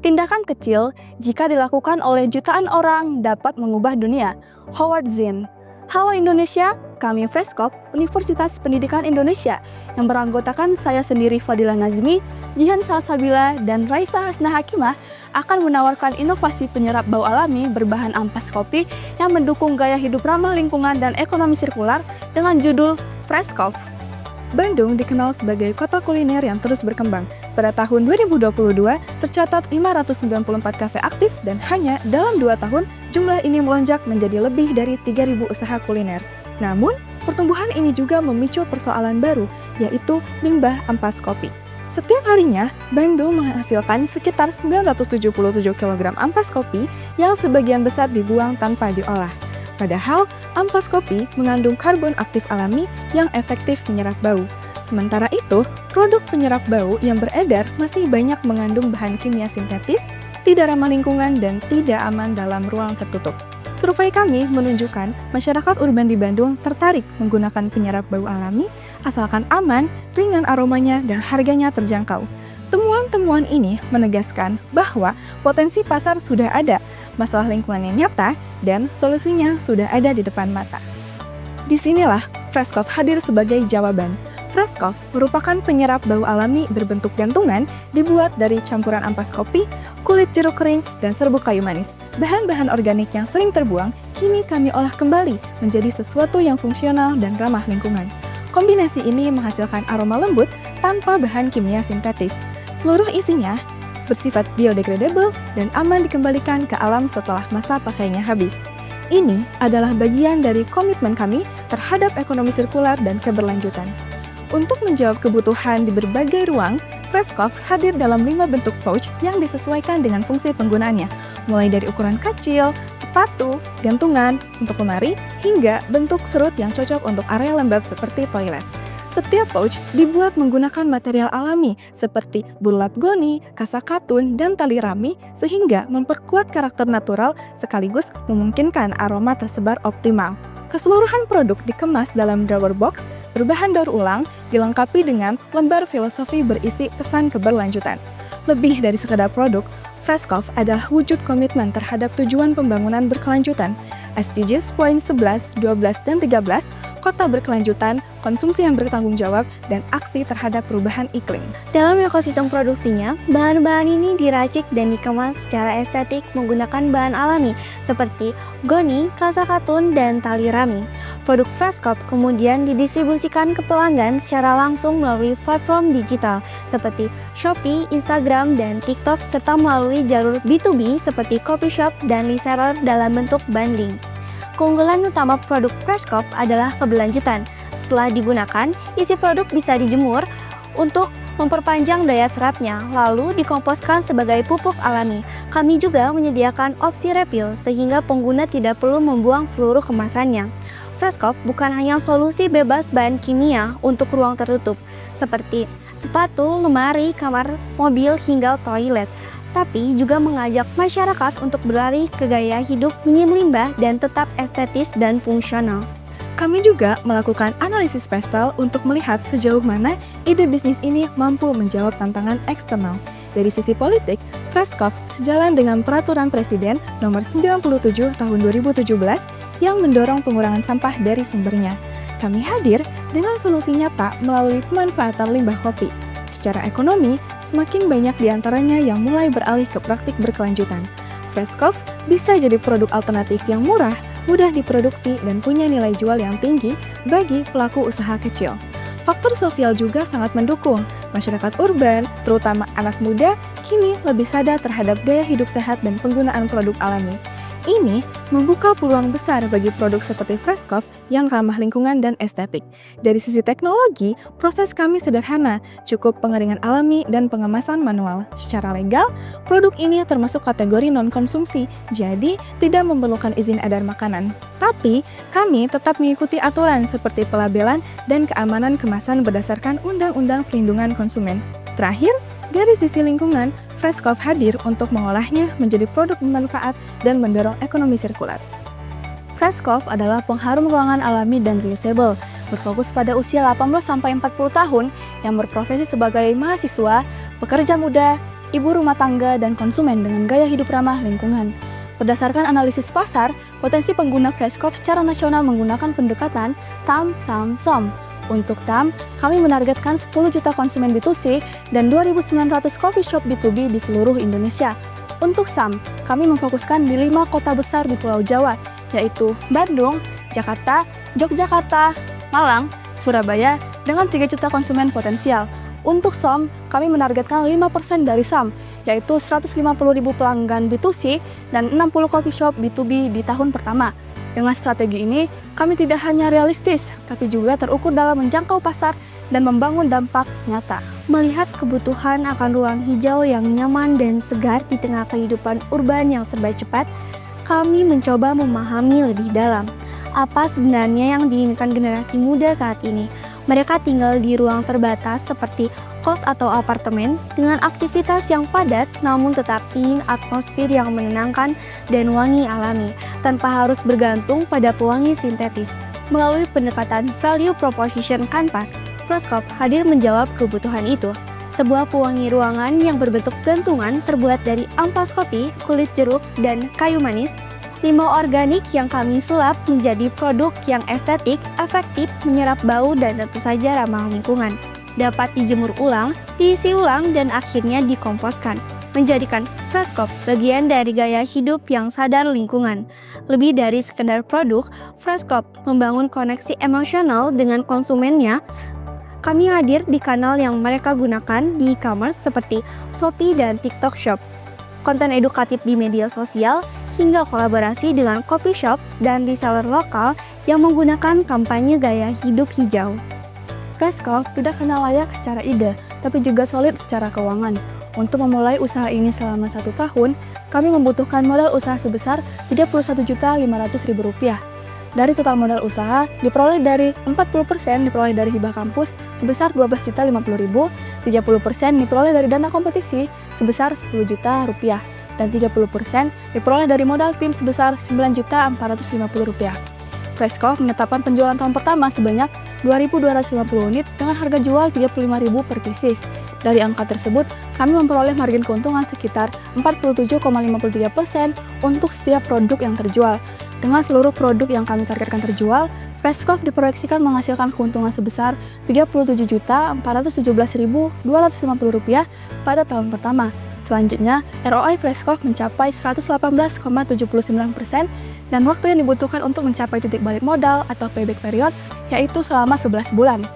Tindakan kecil jika dilakukan oleh jutaan orang dapat mengubah dunia. Howard Zinn. Halo Indonesia, kami Freskop, Universitas Pendidikan Indonesia, yang beranggotakan saya sendiri Fadilah Nazmi, Jihan Salsabila, dan Raisa Hasna Hakimah akan menawarkan inovasi penyerap bau alami berbahan ampas kopi yang mendukung gaya hidup ramah lingkungan dan ekonomi sirkular dengan judul Freskop. Bandung dikenal sebagai kota kuliner yang terus berkembang. Pada tahun 2022, tercatat 594 kafe aktif dan hanya dalam 2 tahun, jumlah ini melonjak menjadi lebih dari 3.000 usaha kuliner. Namun, pertumbuhan ini juga memicu persoalan baru, yaitu limbah ampas kopi. Setiap harinya, Bandung menghasilkan sekitar 977 kg ampas kopi yang sebagian besar dibuang tanpa diolah. Padahal, ampas kopi mengandung karbon aktif alami yang efektif menyerap bau. Sementara itu, produk penyerap bau yang beredar masih banyak mengandung bahan kimia sintetis, tidak ramah lingkungan, dan tidak aman dalam ruang tertutup. Survei kami menunjukkan masyarakat urban di Bandung tertarik menggunakan penyerap bau alami asalkan aman, ringan aromanya, dan harganya terjangkau. Temuan-temuan ini menegaskan bahwa potensi pasar sudah ada, masalah lingkungannya nyata, dan solusinya sudah ada di depan mata. Disinilah Freskop hadir sebagai jawaban. Freskop merupakan penyerap bau alami berbentuk gantungan dibuat dari campuran ampas kopi, kulit jeruk kering, dan serbuk kayu manis. Bahan-bahan organik yang sering terbuang, kini kami olah kembali menjadi sesuatu yang fungsional dan ramah lingkungan. Kombinasi ini menghasilkan aroma lembut tanpa bahan kimia sintetis. Seluruh isinya bersifat biodegradable dan aman dikembalikan ke alam setelah masa pakainya habis. Ini adalah bagian dari komitmen kami terhadap ekonomi sirkular dan keberlanjutan. Untuk menjawab kebutuhan di berbagai ruang, Freskop hadir dalam 5 bentuk pouch yang disesuaikan dengan fungsi penggunaannya, mulai dari ukuran kecil, sepatu, gantungan, untuk lemari, hingga bentuk serut yang cocok untuk area lembab seperti toilet. Setiap pouch dibuat menggunakan material alami seperti bulat goni, kasa katun, dan tali rami sehingga memperkuat karakter natural sekaligus memungkinkan aroma tersebar optimal. Keseluruhan produk dikemas dalam drawer box berbahan daur ulang dilengkapi dengan lembar filosofi berisi pesan keberlanjutan. Lebih dari sekedar produk, Freskop adalah wujud komitmen terhadap tujuan pembangunan berkelanjutan, SDGs poin 11, 12, dan 13, kota berkelanjutan, konsumsi yang bertanggung jawab, dan aksi terhadap perubahan iklim. Dalam ekosistem produksinya, bahan-bahan ini diracik dan dikemas secara estetik menggunakan bahan alami seperti goni, kasa katun, dan tali rami. Produk Freskop kemudian didistribusikan ke pelanggan secara langsung melalui platform digital seperti Shopee, Instagram, dan TikTok, serta melalui jalur B2B seperti coffee shop dan reseller dalam bentuk bundling. Keunggulan utama produk Freskop adalah keberlanjutan. Setelah digunakan, isi produk bisa dijemur untuk memperpanjang daya serapnya, lalu dikomposkan sebagai pupuk alami. Kami juga menyediakan opsi refill sehingga pengguna tidak perlu membuang seluruh kemasannya. Freskop bukan hanya solusi bebas bahan kimia untuk ruang tertutup, seperti sepatu, lemari, kamar, mobil, hingga toilet, tapi juga mengajak masyarakat untuk beralih ke gaya hidup minim limbah dan tetap estetis dan fungsional. Kami juga melakukan analisis pastel untuk melihat sejauh mana ide bisnis ini mampu menjawab tantangan eksternal. Dari sisi politik, Freskop sejalan dengan Peraturan Presiden Nomor 97 Tahun 2017 yang mendorong pengurangan sampah dari sumbernya. Kami hadir dengan solusi nyata melalui pemanfaatan limbah kopi. Secara ekonomi, semakin banyak di antaranya yang mulai beralih ke praktik berkelanjutan. Freskop bisa jadi produk alternatif yang murah, mudah diproduksi, dan punya nilai jual yang tinggi bagi pelaku usaha kecil. Faktor sosial juga sangat mendukung. Masyarakat urban, terutama anak muda, kini lebih sadar terhadap gaya hidup sehat dan penggunaan produk alami. Ini membuka peluang besar bagi produk seperti Freskop yang ramah lingkungan dan estetik. Dari sisi teknologi, proses kami sederhana, cukup pengeringan alami dan pengemasan manual. Secara legal, produk ini termasuk kategori non-konsumsi, jadi tidak memerlukan izin edar makanan. Tapi, kami tetap mengikuti aturan seperti pelabelan dan keamanan kemasan berdasarkan Undang-Undang Perlindungan Konsumen. Terakhir, dari sisi lingkungan, Freskop hadir untuk mengolahnya menjadi produk bermanfaat dan mendorong ekonomi sirkular. Freskop adalah pengharum ruangan alami dan reusable, berfokus pada usia 18-40 tahun yang berprofesi sebagai mahasiswa, pekerja muda, ibu rumah tangga, dan konsumen dengan gaya hidup ramah lingkungan. Berdasarkan analisis pasar, potensi pengguna Freshkop secara nasional menggunakan pendekatan TAM, SAM, SOM. Untuk TAM, kami menargetkan 10 juta konsumen B2C dan 2.900 coffee shop B2B di seluruh Indonesia. Untuk SAM, kami memfokuskan di 5 kota besar di Pulau Jawa, yaitu Bandung, Jakarta, Yogyakarta, Malang, Surabaya, dengan 3 juta konsumen potensial. Untuk SOM, kami menargetkan 5% dari SAM, yaitu 150.000 pelanggan B2C dan 60 coffee shop B2B di tahun pertama. Dengan strategi ini, kami tidak hanya realistis, tapi juga terukur dalam menjangkau pasar dan membangun dampak nyata. Melihat kebutuhan akan ruang hijau yang nyaman dan segar di tengah kehidupan urban yang serba cepat, kami mencoba memahami lebih dalam apa sebenarnya yang diinginkan generasi muda saat ini. Mereka tinggal di ruang terbatas seperti kos atau apartemen dengan aktivitas yang padat namun tetap ingin atmosfer yang menenangkan dan wangi alami tanpa harus bergantung pada pewangi sintetis. Melalui pendekatan value proposition Canvas, Freshkop hadir menjawab kebutuhan itu. Sebuah pewangi ruangan yang berbentuk gantungan terbuat dari ampas kopi, kulit jeruk, dan kayu manis. Limau organik yang kami sulap menjadi produk yang estetik, efektif, menyerap bau, dan tentu saja ramah lingkungan. Dapat dijemur ulang, diisi ulang, dan akhirnya dikomposkan, menjadikan Freshkop bagian dari gaya hidup yang sadar lingkungan. Lebih dari sekedar produk, Freshkop membangun koneksi emosional dengan konsumennya. Kami hadir di kanal yang mereka gunakan di e-commerce seperti Shopee dan TikTok Shop, konten edukatif di media sosial, hingga kolaborasi dengan coffee shop dan reseller lokal yang menggunakan kampanye gaya hidup hijau. Freshkop tidak hanya layak secara ide, tapi juga solid secara keuangan. Untuk memulai usaha ini selama 1 tahun, kami membutuhkan modal usaha sebesar Rp31.500.000. Dari total modal usaha, diperoleh dari 40% diperoleh dari hibah kampus sebesar Rp12.050.000, 30% diperoleh dari dana kompetisi sebesar Rp10 juta, dan 30% diperoleh dari modal tim sebesar Rp9.450.000. Freshkop menetapkan penjualan tahun pertama sebanyak 2.250 unit dengan harga jual Rp35.000 per pieces. Dari angka tersebut, kami memperoleh margin keuntungan sekitar 47,53% untuk setiap produk yang terjual. Dengan seluruh produk yang kami targetkan terjual, Freshkop diproyeksikan menghasilkan keuntungan sebesar Rp37.417.250 pada tahun pertama. Selanjutnya, ROI Freshkop mencapai 118,79% dan waktu yang dibutuhkan untuk mencapai titik balik modal atau payback period yaitu selama 11 bulan.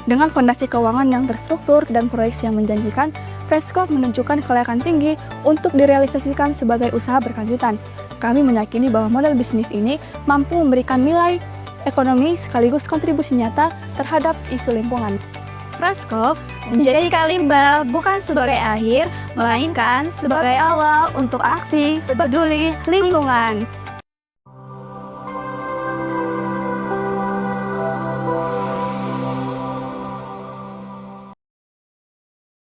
Dengan fondasi keuangan yang terstruktur dan proyeksi yang menjanjikan, Freshkop menunjukkan kelayakan tinggi untuk direalisasikan sebagai usaha berkelanjutan. Kami meyakini bahwa model bisnis ini mampu memberikan nilai ekonomi sekaligus kontribusi nyata terhadap isu lingkungan. Freshkop menjadikan limbah bukan sebagai akhir, melainkan sebagai awal untuk aksi peduli lingkungan.